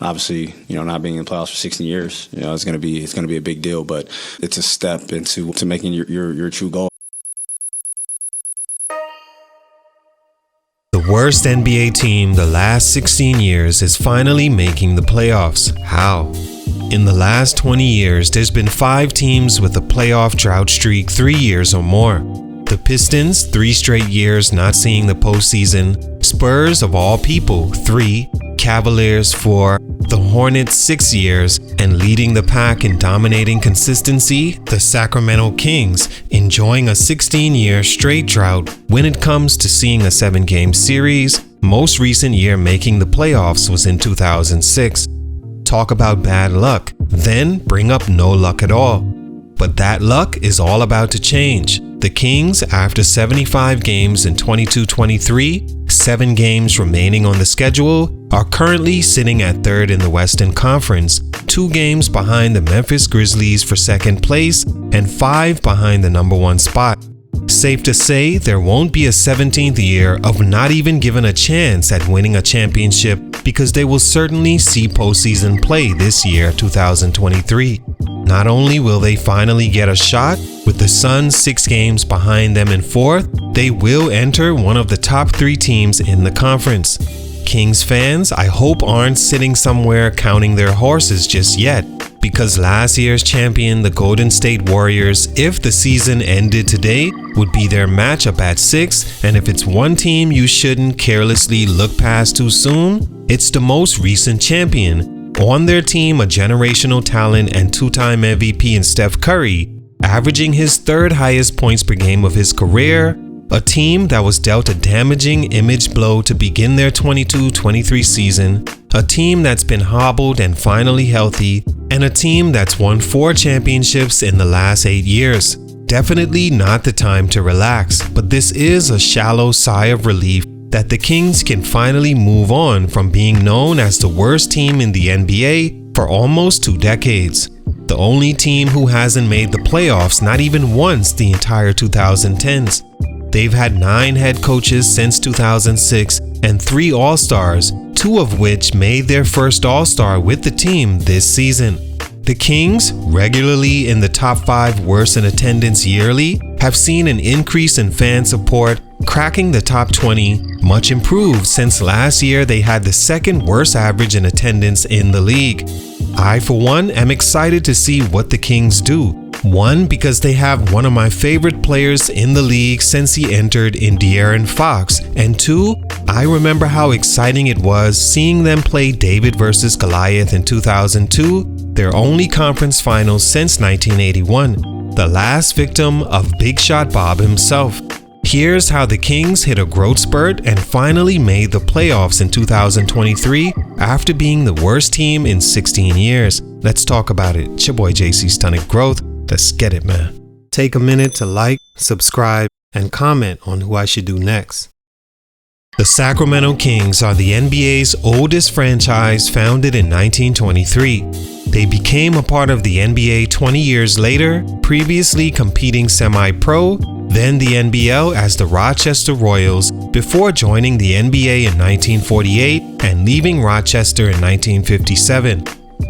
Obviously, not being in the playoffs for 16 years, it's going to be a big deal, but it's a step into making your true goal. The worst NBA team the last 16 years is finally making the playoffs. How? In the last 20 years, there's been 5 teams with a playoff drought streak 3 years or more. The Pistons, 3 straight years not seeing the postseason. Spurs, of all people, 3. Cavaliers, 4. The Hornets, 6 years. And leading the pack in dominating consistency, the Sacramento Kings, enjoying a 16-year straight drought when it comes to seeing a 7-game series. Most recent year making the playoffs was in 2006. Talk about bad luck, then bring up no luck at all. But that luck is all about to change. The Kings, after 75 games in 22-23, 7 games remaining on the schedule, are currently sitting at 3rd in the Western Conference, 2 games behind the Memphis Grizzlies for 2nd place, and 5 behind the number 1 spot. Safe to say there won't be a 17th year of not even given a chance at winning a championship, because they will certainly see postseason play this year, 2023. Not only will they finally get a shot, with the Suns 6 games behind them in 4th, they will enter one of the top 3 teams in the conference. Kings fans, I hope aren't sitting somewhere counting their horses just yet, because last year's champion, the Golden State Warriors, if the season ended today, would be their matchup at 6, and if it's one team you shouldn't carelessly look past too soon, it's the most recent champion. On their team, a generational talent and 2-time MVP in Steph Curry, averaging his 3rd highest points per game of his career, a team that was dealt a damaging image blow to begin their 22-23 season, a team that's been hobbled and finally healthy, and a team that's won 4 championships in the last 8 years. Definitely not the time to relax, but this is a shallow sigh of relief that the Kings can finally move on from being known as the worst team in the NBA for almost 2 decades. The only team who hasn't made the playoffs not even once the entire 2010s. They've had 9 head coaches since 2006 and 3 All-Stars, 2 of which made their first All-Star with the team this season. The Kings, regularly in the top 5 worst in attendance yearly, have seen an increase in fan support, cracking the top 20, much improved since last year they had the 2nd worst average in attendance in the league. I, for one, am excited to see what the Kings do. 1, because they have one of my favorite players in the league since he entered in De'Aaron Fox, and 2, I remember how exciting it was seeing them play David versus Goliath in 2002, their only conference finals since 1981, the last victim of Big Shot Bob himself. Here's how the Kings hit a growth spurt and finally made the playoffs in 2023 after being the worst team in 16 years. Let's talk about it. It's your boy JC Stunted Growth. Let's get it, man. Take a minute to like, subscribe, and comment on who I should do next. The Sacramento Kings are the NBA's oldest franchise, founded in 1923. They became a part of the NBA 20 years later, previously competing semi-pro, then the NBL as the Rochester Royals, before joining the NBA in 1948 and leaving Rochester in 1957.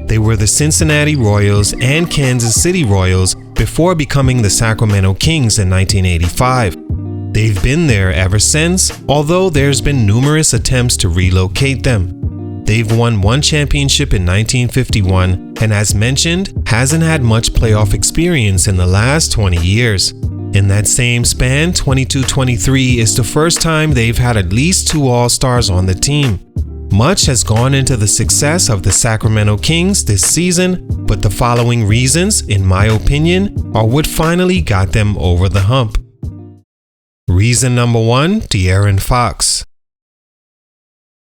They were the Cincinnati Royals and Kansas City Royals before becoming the Sacramento Kings in 1985. They've been there ever since, although there's been numerous attempts to relocate them. They've won 1 championship in 1951 and, as mentioned, hasn't had much playoff experience in the last 20 years. In that same span, 22-23 is the first time they've had at least 2 All-Stars on the team. Much has gone into the success of the Sacramento Kings this season, but the following reasons, in my opinion, are what finally got them over the hump. Reason number 1, De'Aaron Fox.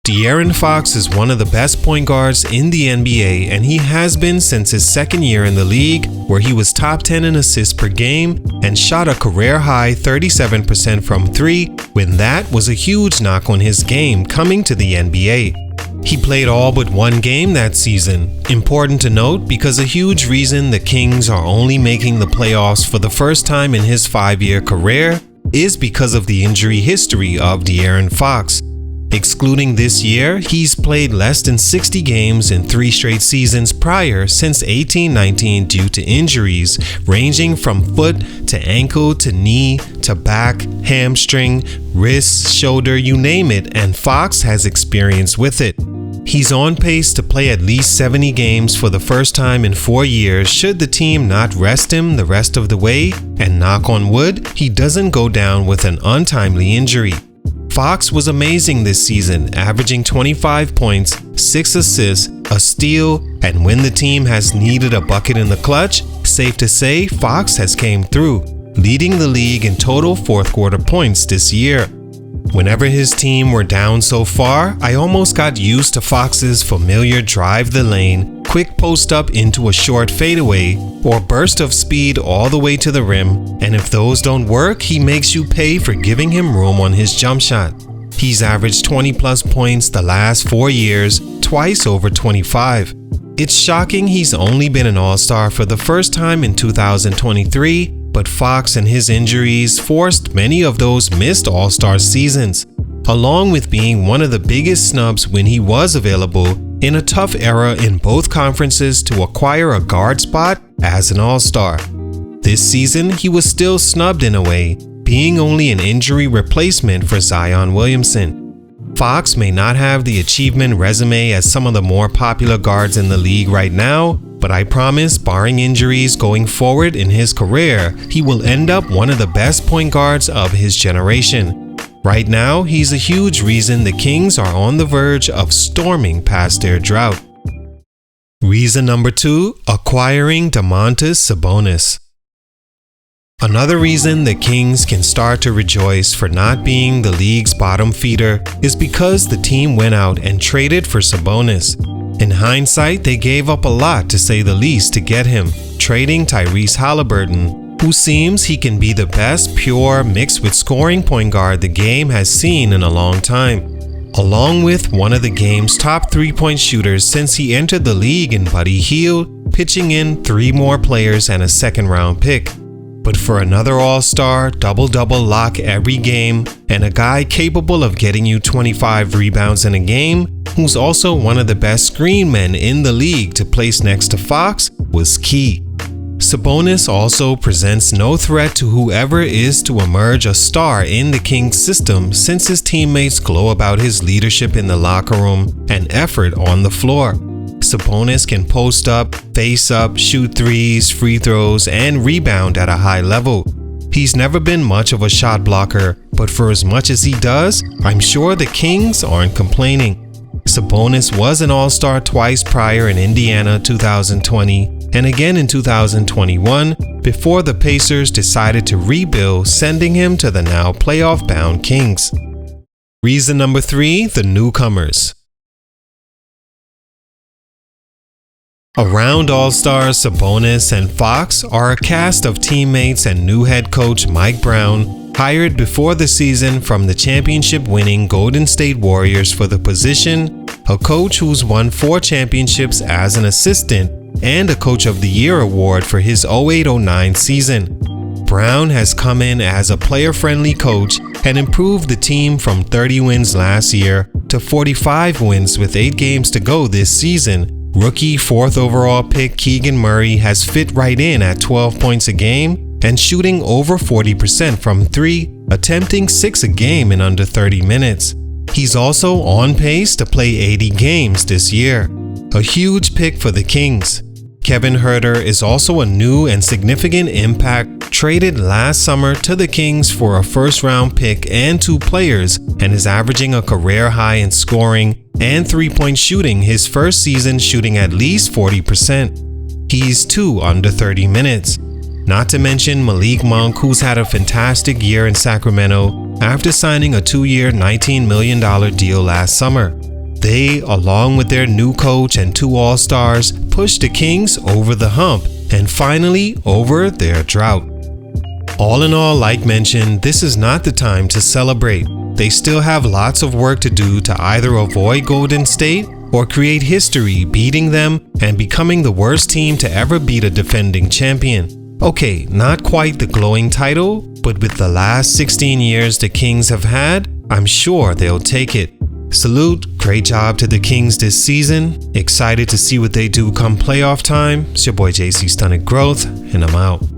De'Aaron Fox is one of the best point guards in the NBA, and he has been since his 2nd year in the league, where he was top 10 in assists per game and shot a career-high 37% from 3, when that was a huge knock on his game coming to the NBA. He played all but 1 game that season. Important to note, because a huge reason the Kings are only making the playoffs for the first time in his 5-year career is because of the injury history of De'Aaron Fox. Excluding this year, he's played less than 60 games in 3 straight seasons prior since 18-19 due to injuries ranging from foot to ankle to knee to back, hamstring, wrist, shoulder, you name it, and Fox has experience with it. He's on pace to play at least 70 games for the first time in 4 years should the team not rest him the rest of the way, and knock on wood, he doesn't go down with an untimely injury. Fox was amazing this season, averaging 25 points, 6 assists, a steal, and when the team has needed a bucket in the clutch, safe to say Fox has came through, leading the league in total fourth quarter points this year. Whenever his team were down so far, I almost got used to Fox's familiar drive the lane, quick post up into a short fadeaway, or burst of speed all the way to the rim, and if those don't work, he makes you pay for giving him room on his jump shot. He's averaged 20 plus points the last 4 years, twice over 25. It's shocking he's only been an All-Star for the first time in 2023, but Fox and his injuries forced many of those missed All-Star seasons, along with being one of the biggest snubs when he was available in a tough era in both conferences to acquire a guard spot as an All-Star. This season, he was still snubbed in a way, being only an injury replacement for Zion Williamson. Fox may not have the achievement resume as some of the more popular guards in the league right now, but I promise, barring injuries going forward in his career, he will end up one of the best point guards of his generation. Right now, he's a huge reason the Kings are on the verge of storming past their drought. Reason number 2, acquiring Domantas Sabonis. Another reason the Kings can start to rejoice for not being the league's bottom feeder is because the team went out and traded for Sabonis. In hindsight, they gave up a lot to say the least to get him, trading Tyrese Halliburton, who seems he can be the best pure mixed with scoring point guard the game has seen in a long time, along with one of the game's top 3-point shooters since he entered the league in Buddy Hield, pitching in 3 more players and a second-round pick. But for another All-Star, double-double lock every game, and a guy capable of getting you 25 rebounds in a game, who's also one of the best screen men in the league to place next to Fox, was key. Sabonis also presents no threat to whoever is to emerge a star in the Kings system since his teammates glow about his leadership in the locker room and effort on the floor. Sabonis can post up, face up, shoot threes, free throws, and rebound at a high level. He's never been much of a shot blocker, but for as much as he does, I'm sure the Kings aren't complaining. Sabonis was an All-Star twice prior in Indiana 2020 and again in 2021 before the Pacers decided to rebuild, sending him to the now playoff-bound Kings. Reason number 3, the newcomers. Around All-Stars Sabonis and Fox are a cast of teammates and new head coach Mike Brown, hired before the season from the championship-winning Golden State Warriors for the position, a coach who's won 4 championships as an assistant, and a Coach of the Year award for his 08-09 season. Brown has come in as a player-friendly coach and improved the team from 30 wins last year to 45 wins with 8 games to go this season. Rookie 4th overall pick Keegan Murray has fit right in at 12 points a game and shooting over 40% from 3, attempting 6 a game in under 30 minutes. He's also on pace to play 80 games this year. A huge pick for the Kings. Kevin Huerter is also a new and significant impact, traded last summer to the Kings for a first-round pick and 2 players, and is averaging a career high in scoring and 3-point shooting his first season, shooting at least 40%. He's 2 under 30 minutes. Not to mention Malik Monk, who's had a fantastic year in Sacramento after signing a 2-year $19 million deal last summer. They, along with their new coach and 2 All-Stars, pushed the Kings over the hump and finally over their drought. All in all, like mentioned, this is not the time to celebrate. They still have lots of work to do to either avoid Golden State or create history beating them and becoming the worst team to ever beat a defending champion. Okay, not quite the glowing title, but with the last 16 years the Kings have had, I'm sure they'll take it. Salute, great job to the Kings this season. Excited to see what they do come playoff time. It's your boy JC Stunted Growth, and I'm out.